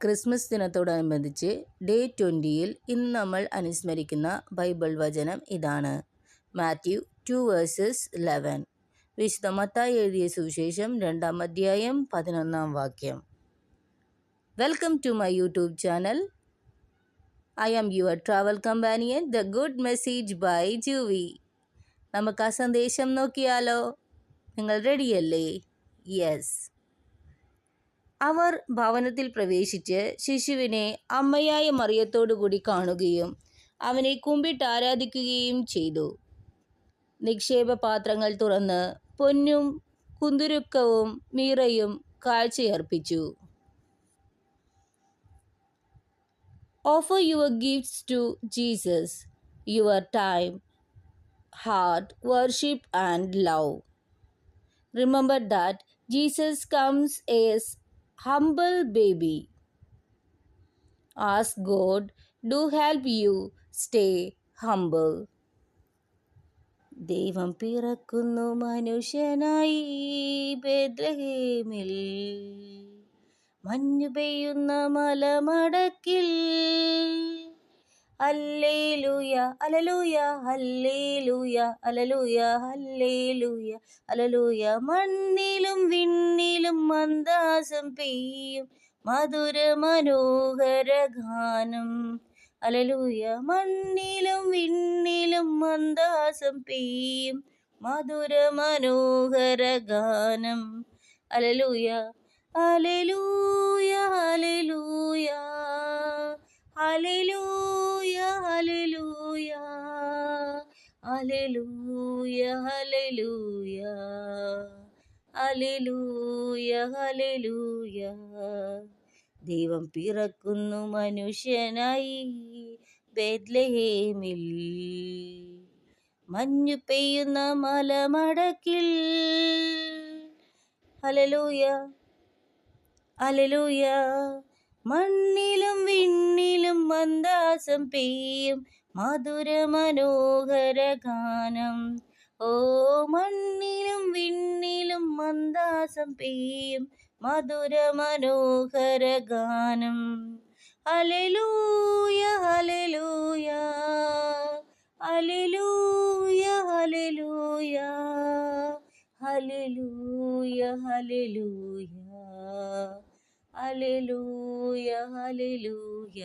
Christmas ദിനത്തോടനുബന്ധിച്ച് day 20-ൽ ഇന്ന് നമ്മൾ അനുസ്മരിക്കുന്ന ബൈബിൾ വചനം ഇതാണ്. മാത്യു 2:11. വിശുദ്ധ മത്തായി എഴുതിയ സുവിശേഷം 2-ാം അധ്യായം 11-ാം വാക്യം. Welcome to my YouTube channel. I am your travel companion, The Good Message by Juvi. നമുക്ക് ആ സന്ദേശം നോക്കിയാലോ? നിങ്ങൾ റെഡിയല്ലേ? യെസ്. അവർ ഭവനത്തിൽ പ്രവേശിച്ച് ശിശുവിനെ അമ്മയായ മറിയത്തോടുകൂടി കാണുകയും അവനെ കുമ്പിട്ട് ആരാധിക്കുകയും ചെയ്തു. നിക്ഷേപപാത്രങ്ങൾ തുറന്ന് പൊന്നും കുന്തുരുക്കവും മീറയും കാഴ്ചയർപ്പിച്ചു. Offer your gifts to Jesus, your time, heart, worship and love. Remember that Jesus comes as humble baby. Ask God to help you stay humble. ദൈവം പിറക്കുന്നു മനുഷ്യനായി ബേത്ലഹേമിൽ, മഞ്ഞു പെയ്യുന്ന മലമടക്കിൽ. Hallelujah hallelujah hallelujah hallelujah hallelujah hallelujah. മണ്ണിലും വിണ്ണിലും മന്ദാസം പെയ്യും മധുര മനോഹര ഗാനം. ഹല്ലേലൂയ. മണ്ണിലും വിണ്ണിലും മന്ദാസം പെയ്യും മധുര മനോഹര ഗാനം. Hallelujah hallelujah hallelujah hallelujah hallelujah hallelujah hallelujah hallelujah hallelujah. ദൈവം പിറക്കുന്നു മനുഷ്യനായി ബേത്ലഹേമിൽ, മഞ്ഞു പെയ്യുന്ന മലമടക്കിൽ. Hallelujah hallelujah. മണ്ണിലും വിണ്ണിലും മന്ദാസം പെയ്യും മധുര മനോഹര ഗാനം. ഓ മണ്ണിലും വിണ്ണിലും മന്ദാസം പെയ്യും മധുര മനോഹര ഗാനം. Hallelujah hallelujah hallelujah hallelujah hallelujah hallelujah hallelujah hallelujah.